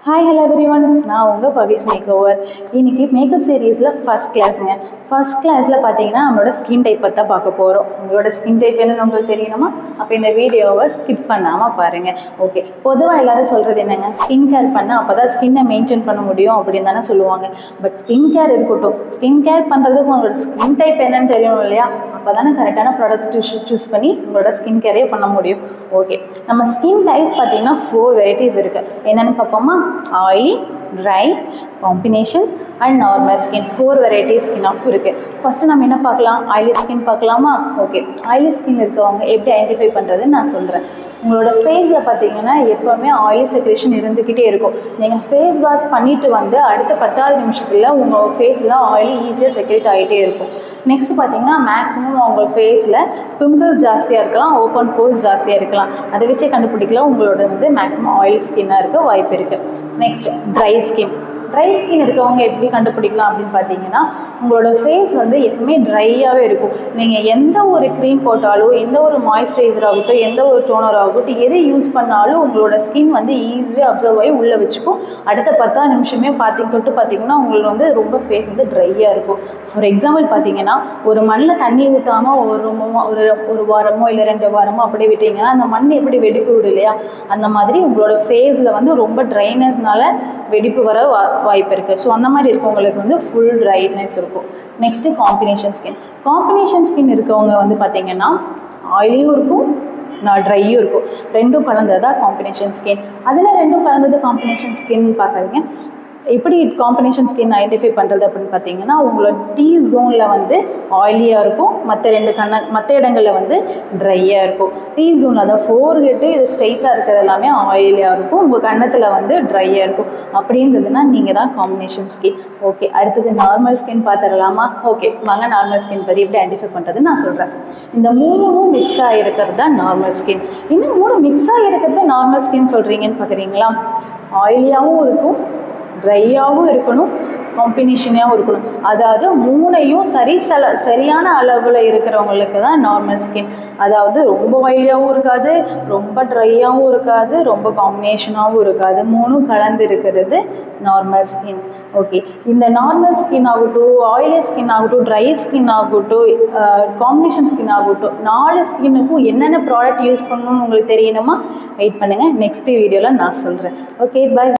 Hi hello everyone, நான் உங்கள் பவிஸ் makeover. இன்றைக்கி மேக்கப் சீரீஸில் ஃபஸ்ட் கிளாஸுங்க. ஃபஸ்ட் கிளாஸில் பார்த்தீங்கன்னா நம்மளோட ஸ்கின் டைப் பற்றி தான் பார்க்க போகிறோம். உங்களோட ஸ்கின் டைப் என்னன்னு உங்களுக்கு தெரியணுமா? அப்போ இந்த வீடியோவை ஸ்கிப் பண்ணாமல் பாருங்கள். ஓகே, பொதுவாக எல்லோரும் சொல்கிறது என்னங்க, ஸ்கின் கேர் பண்ணால் அப்போ தான் ஸ்கின்னை மெயின்டைன் பண்ண முடியும் அப்படின்னு தானே சொல்லுவாங்க. பட் ஸ்கின் கேர் இருக்கட்டும், ஸ்கின் கேர் பண்ணுறதுக்கு உங்களோட ஸ்கின் டைப் என்னன்னு தெரியணும் இல்லையா? அப்போ தானே கரெக்டான ப்ராடக்ட் சூஸ் பண்ணி உங்களோட ஸ்கின் கேரே பண்ண முடியும். ஓகே, நம்ம ஸ்கின் டைப்ஸ் பார்த்தீங்கன்னா 4 வெரைட்டிஸ் இருக்குது. என்னென்னு பார்ப்போமா? Oily, dry, combinations and normal skin. 4 varieties skin of இருக்குது. ஃபஸ்ட்டு நம்ம என்ன பார்க்கலாம்? ஆயிலி ஸ்கின் பார்க்கலாமா? ஓகே, ஆயிலி ஸ்கின் இருக்கவங்க எப்படி ஐடென்டிஃபை பண்ணுறதுன்னு நான் சொல்கிறேன். உங்களோட ஃபேஸில் பார்த்தீங்கன்னா எப்போவுமே ஆயிலி செக்ரேஷன் இருந்துக்கிட்டே இருக்கும். நீங்கள் ஃபேஸ் வாஷ் பண்ணிவிட்டு வந்து அடுத்த 10வது நிமிஷத்தில் உங்கள் ஃபேஸில் ஆயிலி ஈஸியாக செக்ரேட் ஆகிட்டே இருக்கும். நெக்ஸ்ட் பார்த்தீங்கன்னா மேக்ஸிமம் உங்கள் ஃபேஸில் பிம்பிள்ஸ் ஜாஸ்தியாக இருக்கலாம், ஓப்பன் போர்ஸ் ஜாஸ்தியாக இருக்கலாம். அதை வச்சே கண்டுபிடிக்கலாம் உங்களோட மேக்ஸிமம் ஆயிலி ஸ்கின்னாக இருக்க வாய்ப்பு இருக்குது. Next dry skin. Dry skin இருக்கவங்க எப்படி கண்டுபிடிக்கலாம் அப்படின்னு பார்த்தீங்கன்னா, உங்களோட ஃபேஸ் எப்பவுமே ட்ரையாகவே இருக்கும். நீங்கள் எந்த ஒரு க்ரீம் போட்டாலும், எந்த ஒரு மாய்ஸ்சரைசர் ஆகட்டும், எந்த ஒரு டோனர் ஆகட்டும், எதை யூஸ் பண்ணாலும் உங்களோட ஸ்கின் ஈஸியாக அப்சர்வ் ஆகி உள்ளே வச்சுக்கும். அடுத்த 10 நிமிஷமே தொட்டு பார்த்தீங்கன்னா உங்களுக்கு ரொம்ப ஃபேஸ் ட்ரையாக இருக்கும். ஃபார் எக்ஸாம்பிள் பார்த்தீங்கன்னா, ஒரு மண்ணில் தண்ணி ஊற்றாமல் ஒரு வாரமோ இல்லை 2 வாரமோ அப்படியே விட்டீங்கன்னா அந்த மண் எப்படி வெடிப்பு விடும் இல்லையா? அந்த மாதிரி உங்களோட ஃபேஸில் ரொம்ப ட்ரைனஸ்னால வெடிப்பு வர வாய்ப்பு இருக்குது. ஸோ அந்த மாதிரி இருக்கவங்களுக்கு ஃபுல் ட்ரைனஸ் இருக்கும். Next combination skin. Combination skin இருக்கவங்க பார்த்தீங்கன்னா ஆயிலியும் இருக்கும், ட்ரையும் இருக்கும். ரெண்டும் கலந்தது தான் காம்பினேஷன் ஸ்கின். அதில் ரெண்டும் கலந்தது காம்பினேஷன் ஸ்கின் பார்க்குறீங்க. எப்படி காம்பினேஷன் ஸ்கின் ஐடென்டிஃபை பண்ணுறது அப்படின்னு பார்த்தீங்கன்னா, உங்களோட டீ ஜோனில் ஆயிலியாக இருக்கும், மற்ற இடங்களில் ட்ரையாக இருக்கும். டீ ஜோனில் அதாவது ஃபோர்ஹெட்டு இது ஸ்ட்ரெயிட்டாக இருக்கிறது எல்லாமே ஆயிலியாக இருக்கும், உங்கள் கன்னத்தில் ட்ரையாக இருக்கும். அப்படி இருந்ததுன்னா நீங்கள் தான் காம்பினேஷன் ஸ்கின். ஓகே, அடுத்தது நார்மல் ஸ்கின் பார்த்துடலாமா? ஓகே வாங்க, நார்மல் ஸ்கின் பற்றி எப்படி ஐடென்டிஃபை பண்ணுறதுன்னு நான் சொல்கிறேன். இந்த 3ம் மிக்ஸ் ஆகிருக்கிறது தான் நார்மல் ஸ்கின். இன்னும் 3 மிக்ஸ் ஆகிருக்கிறது நார்மல் ஸ்கின் சொல்கிறீங்கன்னு பார்க்குறீங்களா? ஆயிலியாகவும் இருக்கும், ட்ரையாகவும் இருக்கணும், காம்பினேஷனாகவும் இருக்கணும். அதாவது 3ஐயும் சரியான அளவில் இருக்கிறவங்களுக்கு தான் நார்மல் ஸ்கின். அதாவது ரொம்ப ஆயிலியாகவும் இருக்காது, ரொம்ப ட்ரையாகவும் இருக்காது, ரொம்ப காம்பினேஷனாகவும் இருக்காது. 3ம் கலந்து இருக்கிறது நார்மல் ஸ்கின். ஓகே, இந்த நார்மல் ஸ்கின் ஆகட்டும், ஆயிலி ஸ்கின் ஆகட்டும், ட்ரை ஸ்கின் ஆகட்டும், காம்பினேஷன் ஸ்கின் ஆகட்டும், 4 ஸ்கின்னுக்கும் என்னென்ன ப்ராடக்ட் யூஸ் பண்ணணும்னு உங்களுக்கு தெரியணுமா? வெயிட் பண்ணுங்கள், நெக்ஸ்ட் வீடியோவில் நான் சொல்கிறேன். Okay, by.